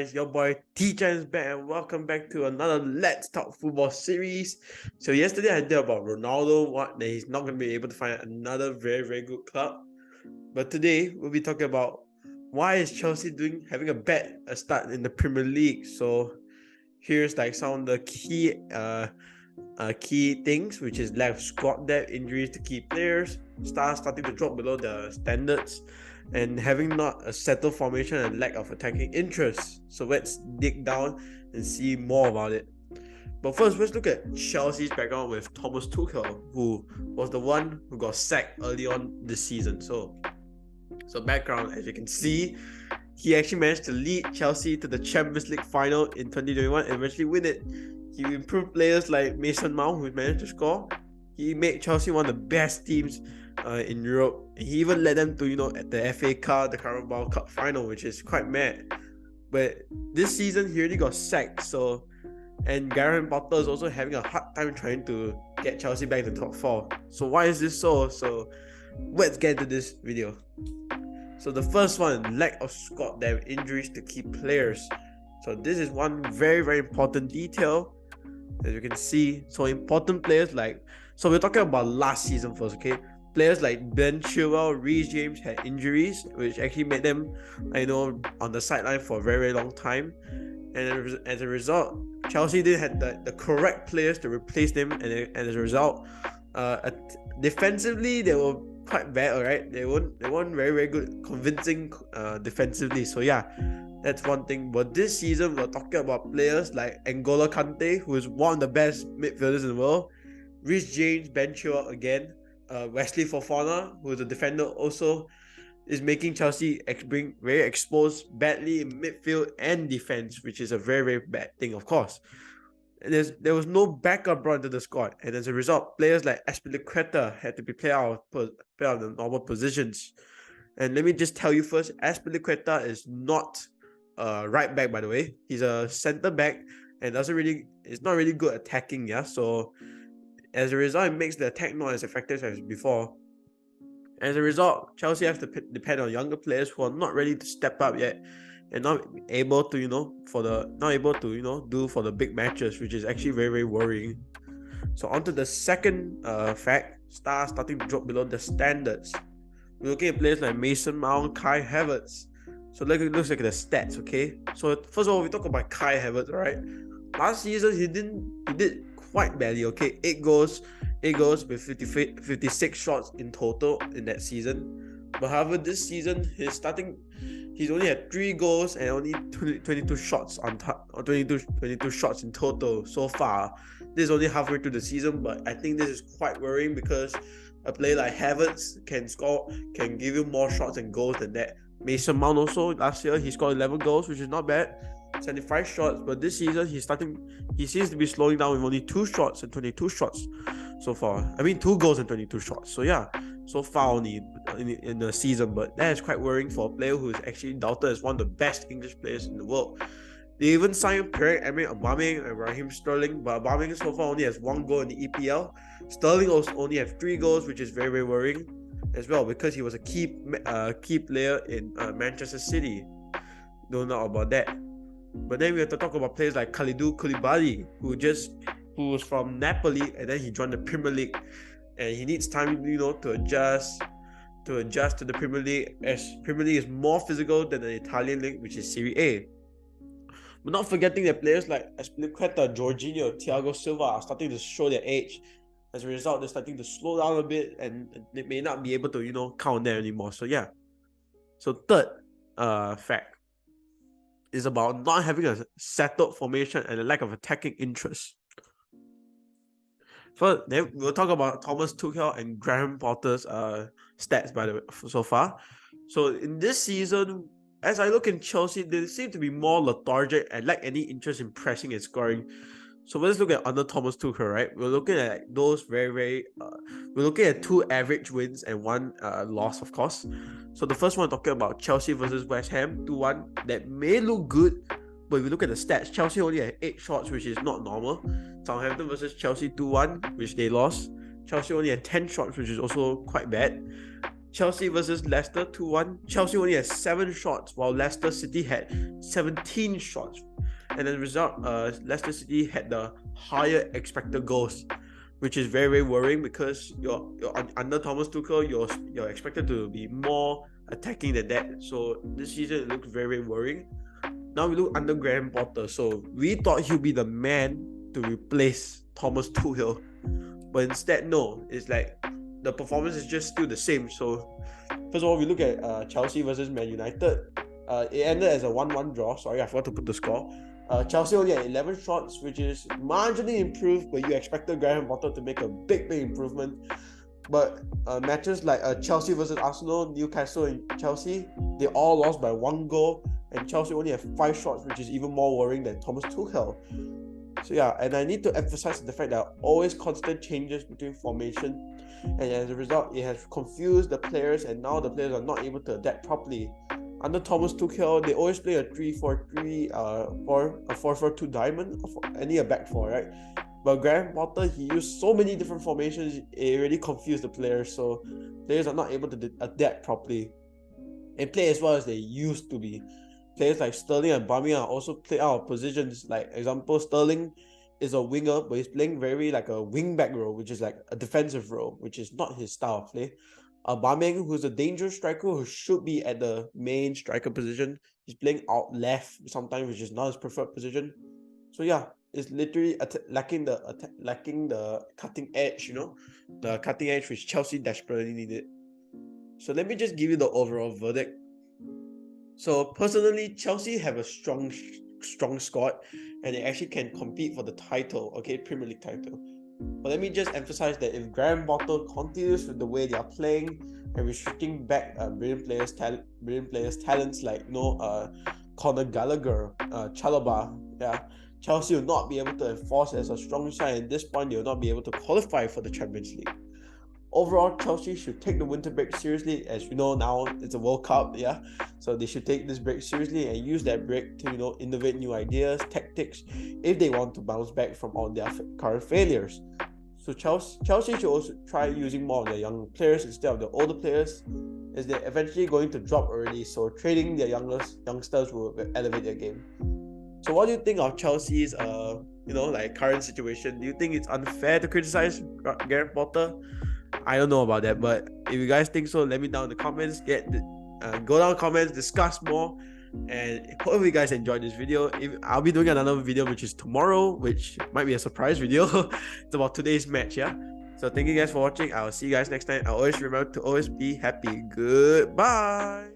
guys? Your boy T-Chan is back and welcome back to another Let's Talk Football series. So yesterday I did about Ronaldo, that he's not going to be able to find another very good club. But today we'll be talking about why is Chelsea having a start in the Premier League. So here's like some of the key things, which is lack of squad depth, injuries to key players, starting to drop below the standards, and having not a settled formation and lack of attacking interest. So let's dig down and see more about it. But first, let's look at Chelsea's background with Thomas Tuchel, who was the one who got sacked early on this season. So background, as you can see, he actually managed to lead Chelsea to the Champions League final in 2021 and eventually win it. He improved players like Mason Mount, who managed to score. He made Chelsea one of the best teams in Europe. He even led them to, at the FA Cup, the Carabao Cup final, which is quite mad. But this season, he already got sacked. And Graham Potter is also having a hard time trying to get Chelsea back to top 4. So why is this so? So let's get into this video. So the first one, lack of squad depth, injuries to key players. So this is one very important detail. As you can see, so important players so we're talking about last season first, okay? Players like Ben Chilwell, Reece James had injuries, which actually made them, on the sideline for a very long time. And as a result, Chelsea didn't have the correct players to replace them, and as a result, defensively they were quite bad, alright? They weren't very good, convincing defensively. So yeah, that's one thing. But this season, we're talking about players like N'Golo Kante, who is one of the best midfielders in the world, Reece James, Ben Chilwell again, Wesley Fofana, who is a defender, also is making Chelsea being very exposed badly in midfield and defense, which is a very bad thing, of course. And there was no backup brought into the squad, and as a result, players like Azpilicueta had to be played out of the normal positions. And let me just tell you first, Azpilicueta is not right back, by the way. He's a center back and it's not really good attacking, yeah. So as a result, it makes the attack not as effective as before. As a result, Chelsea have to depend on younger players who are not ready to step up yet and not able to do for the big matches, which is actually very worrying. So on to the second fact, starting to drop below the standards. We're looking at players like Mason Mount, Kai Havertz. So let's look at the stats, okay? So first of all, we talk about Kai Havertz, right? Last season he did quite badly, okay? 8 goals with 56 shots in total in that season. But however, this season he's only had 3 goals and only 22 shots on top, or 22 shots in total so far. This is only halfway through the season, but I think this is quite worrying because a player like Havertz can give you more shots and goals than that. Mason Mount also, last year he scored 11 goals, which is not bad, 75 shots, but this season he seems to be slowing down with only 2 shots and 22 shots so far. 2 goals and 22 shots. So yeah, so far only in the season, but that is quite worrying for a player who is actually doubted as one of the best English players in the world. They even signed Pierre-Emerick Aubameyang and Raheem Sterling, but Aubameyang so far only has 1 goal in the EPL. Sterling also only has 3 goals, which is very worrying as well, because he was a key player in Manchester City. Don't know about that. But then we have to talk about players like Kalidou Koulibaly, who was from Napoli and then he joined the Premier League, and he needs time, to adjust to the Premier League, as Premier League is more physical than the Italian league, which is Serie A. But not forgetting that players like Azpilicueta, Jorginho, Thiago Silva are starting to show their age. As a result, they're starting to slow down a bit and they may not be able to, count on them anymore. So yeah. So third fact is about not having a settled formation and a lack of attacking interest. First, then we'll talk about Thomas Tuchel and Graham Potter's stats, by the way, so far. So in this season, as I look in Chelsea, they seem to be more lethargic and lack any interest in pressing and scoring. So let's look at under Thomas Tuchel, right? We're looking at those we're looking at 2 average wins and 1 loss, of course. So the first one, talking about Chelsea versus West Ham, 2-1. That may look good, but if you look at the stats, Chelsea only had 8 shots, which is not normal. Southampton versus Chelsea, 2-1, which they lost. Chelsea only had 10 shots, which is also quite bad. Chelsea versus Leicester 2-1. Chelsea only had 7 shots while Leicester City had 17 shots. And as a result, Leicester City had the higher expected goals, which is very, very worrying because you're under Thomas Tuchel, you're expected to be more attacking than that. So this season it looks very, very worrying. Now we look under Graham Potter. So we thought he'll be the man to replace Thomas Tuchel, but instead no. It's like the performance is just still the same. So first of all, we look at Chelsea versus Man United. It ended as a 1-1 draw. Sorry, I forgot to put the score. Chelsea only had 11 shots, which is marginally improved, but you expected Graham Potter to make a big improvement. But matches like Chelsea versus Arsenal, Newcastle and Chelsea, they all lost by 1 goal, and Chelsea only have 5 shots, which is even more worrying than Thomas Tuchel. So yeah, and I need to emphasize the fact that always constant changes between formation, and as a result, it has confused the players, and now the players are not able to adapt properly. Under Thomas Tuchel, they always play a 3-4-3, or a 4-4-2 diamond, any a back four, right? But Graham Potter, he used so many different formations, it really confused the players, so players are not able to adapt properly and play as well as they used to be. Players like Sterling and Aubameyang also play out of positions. Like example, Sterling is a winger, but he's playing very like a wing back role, which is like a defensive role, which is not his style of play. Aubameyang, who's a dangerous striker who should be at the main striker position, he's playing out left sometimes, which is not his preferred position. So yeah, it's literally lacking the cutting edge, the cutting edge which Chelsea desperately needed. So let me just give you the overall verdict. So personally, Chelsea have a strong squad, and they actually can compete for the title, Premier League title. But let me just emphasize that if Graham Potter continues with the way they are playing and restricting back brilliant players' talents like Conor Gallagher, Chalobah, Chelsea will not be able to enforce as a strong side. At this point, they will not be able to qualify for the Champions League. Overall, Chelsea should take the winter break seriously. As we know now, it's a World Cup, so they should take this break seriously and use that break to innovate new ideas, tactics, if they want to bounce back from all their current failures. So Chelsea should also try using more of their young players instead of the older players, as they're eventually going to drop already. So trading their youngsters will elevate their game. So what do you think of Chelsea's current situation? Do you think it's unfair to criticize Graham Potter? I don't know about that, but if you guys think so, let me know in the comments. Go down in the comments, discuss more, and hopefully you guys enjoyed this video. I'll be doing another video which is tomorrow, which might be a surprise video. It's about today's match, So thank you guys for watching. I'll see you guys next time. I always remember to always be happy. Goodbye.